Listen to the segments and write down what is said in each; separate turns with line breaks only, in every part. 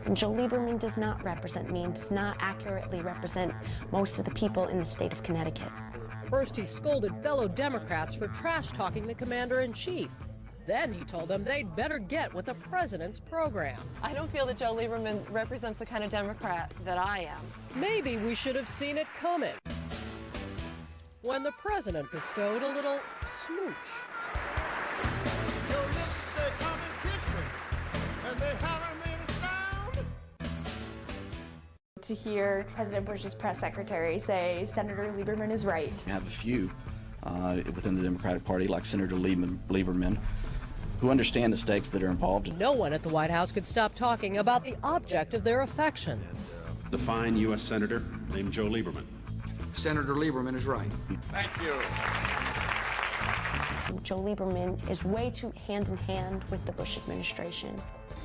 And Joe Lieberman does not represent me and does not accurately represent most of the people in the state of Connecticut.
First, he scolded fellow Democrats for trash-talking the commander-in-chief. Then he told them they'd better get with the president's program.
I don't feel that Joe Lieberman represents the kind of Democrat that I am.
Maybe we should have seen it coming when the president bestowed a little smooch.
Your lips say come and kiss me, and they haven't made a sound.
To hear President Bush's press secretary say Senator Lieberman is right.
We have a few within the Democratic Party, like Senator Lieberman, who understand the stakes that are involved.
No one at the White House could stop talking about the object of their affections.
The fine U.S. Senator named Joe Lieberman.
Senator Lieberman is right.
Thank you.
Joe Lieberman is way too hand in hand with the Bush administration.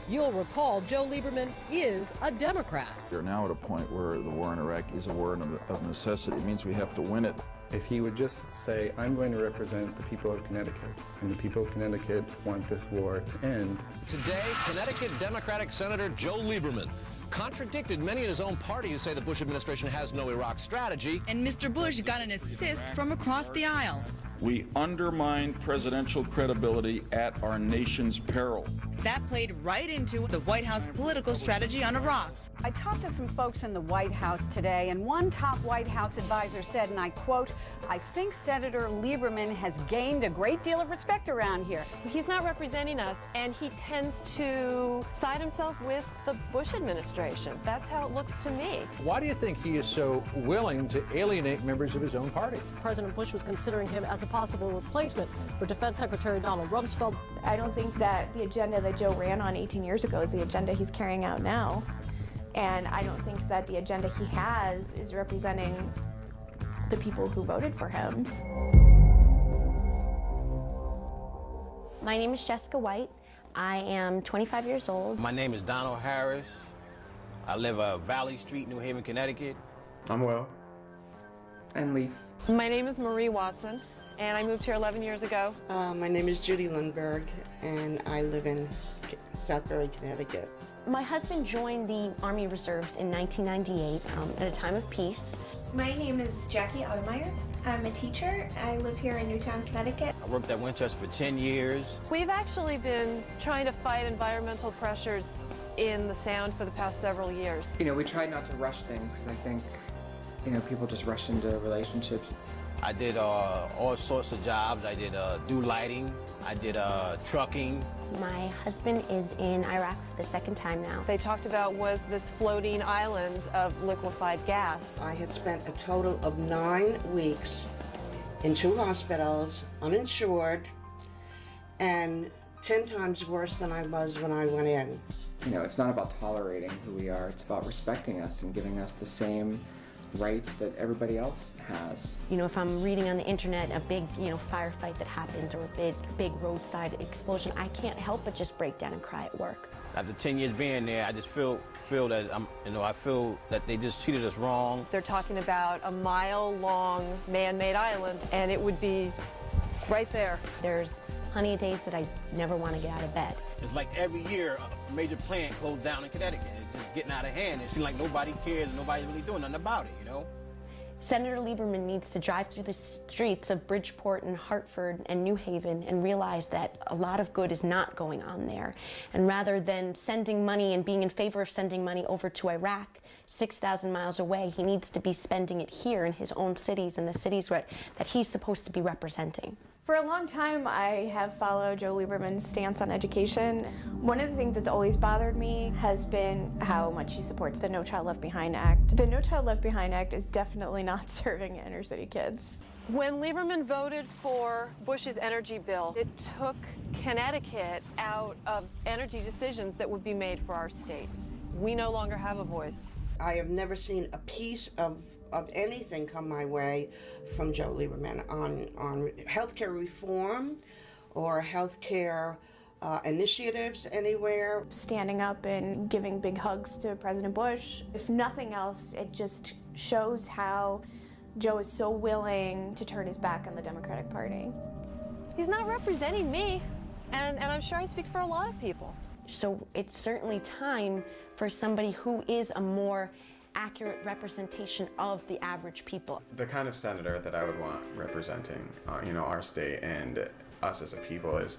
You'll recall Joe Lieberman is a Democrat.
We're now at a point where the war in Iraq is a war of necessity. It means we have to win it.
If he would just say, I'm going to represent the people of Connecticut, and the people of Connecticut want this war to end.
Today, Connecticut Democratic Senator Joe Lieberman contradicted many in his own party who say the Bush administration has no Iraq strategy.
And Mr. Bush got an assist from across the aisle.
We undermine presidential credibility at our nation's peril.
That played right into the White House political strategy on Iraq.
I talked to some folks in the White House today, and one top White House advisor said, and I quote, I think Senator Lieberman has gained a great deal of respect around here.
He's not representing us, and he tends to side himself with the Bush administration. That's how it looks to me.
Why do you think he is so willing to alienate members of his own party?
President Bush was considering him as a possible replacement for Defense Secretary Donald Rumsfeld.
I don't think that the agenda that Joe ran on 18 years ago is the agenda he's carrying out now. And I don't think that the agenda he has is representing the people who voted for him.
My name is Jessica White. I am 25 years old.
My name is Donald Harris. I live Valley Street, New Haven, Connecticut.
I'm Will.
And Leaf.
My name is Marie Watson, and I moved here 11 years ago.
My name is Judy Lundberg, and I live in Southbury, Connecticut.
My husband joined the Army Reserves in 1998 at a time of peace.
My name is Jackie Ottemeyer. I'm a teacher. I live here in Newtown, Connecticut.
I worked at Winchester for 10 years.
We've actually been trying to fight environmental pressures in the Sound for the past several years.
You know, we tried not to rush things because I think, you know, people just rush into relationships.
I did all sorts of jobs. I did do lighting. I did trucking.
My husband is in Iraq for the second time now.
They talked about was this floating island of liquefied gas.
I had spent a total of 9 weeks in 2 hospitals, uninsured, and 10 times worse than I was when I went in.
You know, it's not about tolerating who we are. It's about respecting us and giving us the same rights that everybody else has.
You know, if I'm reading on the internet a big, firefight that happened or a big roadside explosion, I can't help but just break down and cry at work.
After 10 years being there, I just feel that I feel that they just treated us wrong.
They're talking about a mile-long man-made island, and it would be right there.
There's plenty of days that I never want to get out of bed.
It's like every year a major plant closed down in Connecticut. It's just getting out of hand. It seems like nobody cares and nobody's really doing nothing about it, you know?
Senator Lieberman needs to drive through the streets of Bridgeport and Hartford and New Haven and realize that a lot of good is not going on there. And rather than sending money and being in favor of sending money over to Iraq, 6,000 miles away, he needs to be spending it here in his own cities and the cities that he's supposed to be representing.
For a long time, I have followed Joe Lieberman's stance on education. One of the things that's always bothered me has been how much he supports the No Child Left Behind Act. The No Child Left Behind Act is definitely not serving inner city kids.
When Lieberman voted for Bush's energy bill, it took Connecticut out of energy decisions that would be made for our state. We no longer have a voice.
I have never seen a piece of anything come my way from Joe Lieberman on healthcare reform or healthcare initiatives anywhere.
Standing up and giving big hugs to President Bush. If nothing else, it just shows how Joe is so willing to turn his back on the Democratic Party.
He's not representing me, and I'm sure I speak for a lot of people.
So it's certainly time for somebody who is a more accurate representation of the average people.
The kind of senator that I would want representing, our state and us as a people is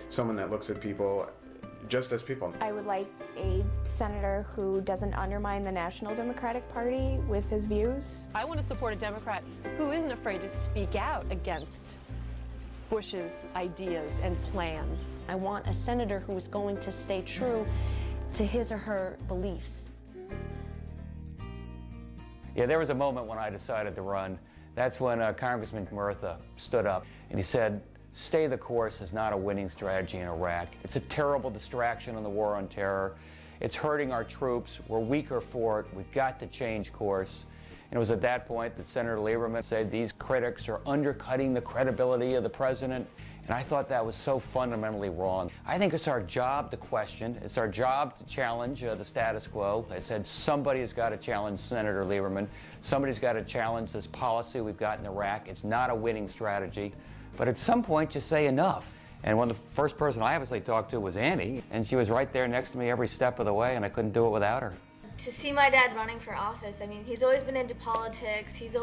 someone that looks at people just as people.
I would like a senator who doesn't undermine the National Democratic Party with his views.
I want to support a Democrat who isn't afraid to speak out against Bush's ideas and plans.
I want a senator who is going to stay true to his or her beliefs.
Yeah, there was a moment when I decided to run. That's when Congressman Murtha stood up and he said, "Stay the course is not a winning strategy in Iraq. It's a terrible distraction in the war on terror. It's hurting our troops. We're weaker for it. We've got to change course." And it was at that point that Senator Lieberman said these critics are undercutting the credibility of the president. And I thought that was so fundamentally wrong. I think it's our job to question. It's our job to challenge the status quo. I said somebody's got to challenge Senator Lieberman. Somebody's got to challenge this policy we've got in Iraq. It's not a winning strategy. But at some point you say enough. And the first person I obviously talked to was Annie, and she was right there next to me every step of the way, and I couldn't do it without her.
To see my dad running for office, I mean, he's always been into politics. I've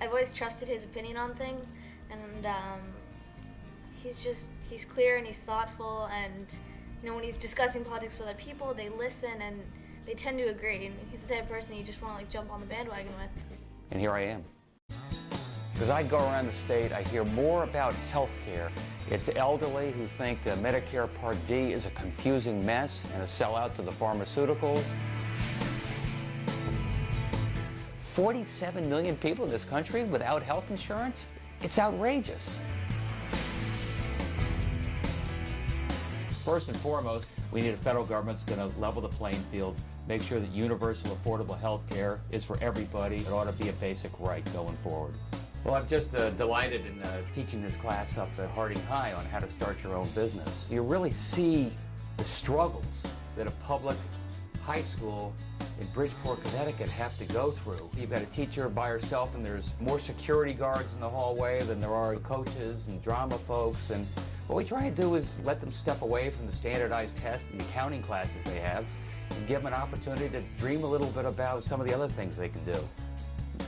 always trusted his opinion on things, and he's clear and he's thoughtful, and when he's discussing politics with other people, they listen and they tend to agree. And he's the type of person you just want to jump on the bandwagon with.
And here I am. As I go around the state, I hear more about health care. It's elderly who think Medicare Part D is a confusing mess and a sellout to the pharmaceuticals. 47 million people in this country without health insurance? It's outrageous. First and foremost, we need a federal government that's going to level the playing field, make sure that universal affordable health care is for everybody. It ought to be a basic right going forward. Well, I'm just delighted in teaching this class up at Harding High on how to start your own business. You really see the struggles that a public high school in Bridgeport, Connecticut have to go through. You've got a teacher by herself, and there's more security guards in the hallway than there are coaches and drama folks. And what we try to do is let them step away from the standardized tests and accounting classes they have and give them an opportunity to dream a little bit about some of the other things they can do.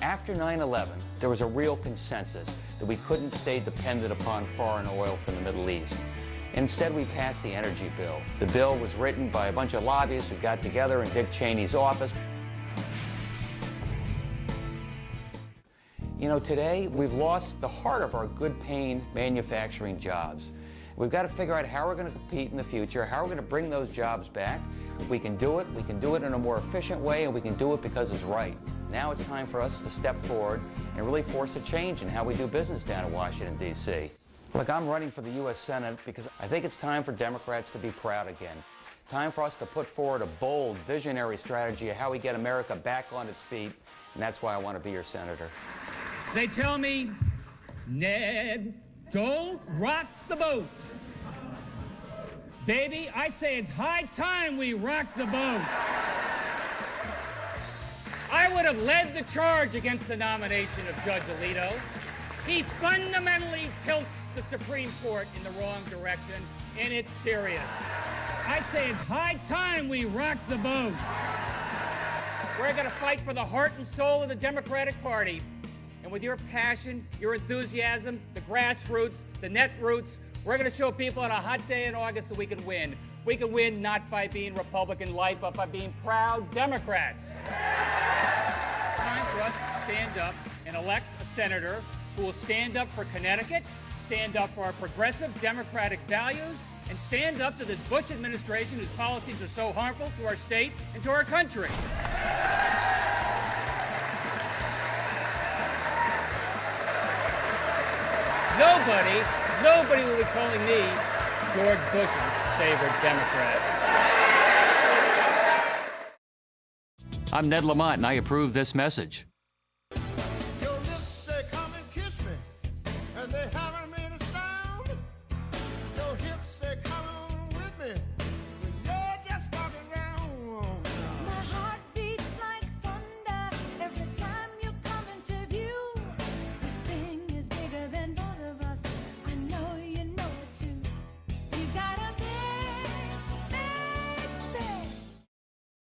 After 9/11, there was a real consensus that we couldn't stay dependent upon foreign oil from the Middle East. Instead, we passed the energy bill. The bill was written by a bunch of lobbyists who got together in Dick Cheney's office. Today, we've lost the heart of our good-paying manufacturing jobs. We've got to figure out how we're going to compete in the future, how we're going to bring those jobs back. If we can do it in a more efficient way, and we can do it because it's right. Now it's time for us to step forward and really force a change in how we do business down in Washington, D.C. Look, I'm running for the U.S. Senate because I think it's time for Democrats to be proud again. Time for us to put forward a bold, visionary strategy of how we get America back on its feet, and that's why I want to be your senator.
They tell me, Ned, don't rock the boat. Baby, I say it's high time we rock the boat. I would have led the charge against the nomination of Judge Alito. He fundamentally tilts the Supreme Court in the wrong direction, and it's serious. I say it's high time we rock the boat. We're going to fight for the heart and soul of the Democratic Party. And with your passion, your enthusiasm, the grassroots, the net roots, we're going to show people on a hot day in August that we can win. We can win not by being Republican light, but by being proud Democrats. It's time for us to stand up and elect a senator who will stand up for Connecticut, stand up for our progressive democratic values, and stand up to this Bush administration whose policies are so harmful to our state and to our country. Nobody will be calling me George Bush's favorite Democrat.
I'm Ned Lamont, and I approve this message.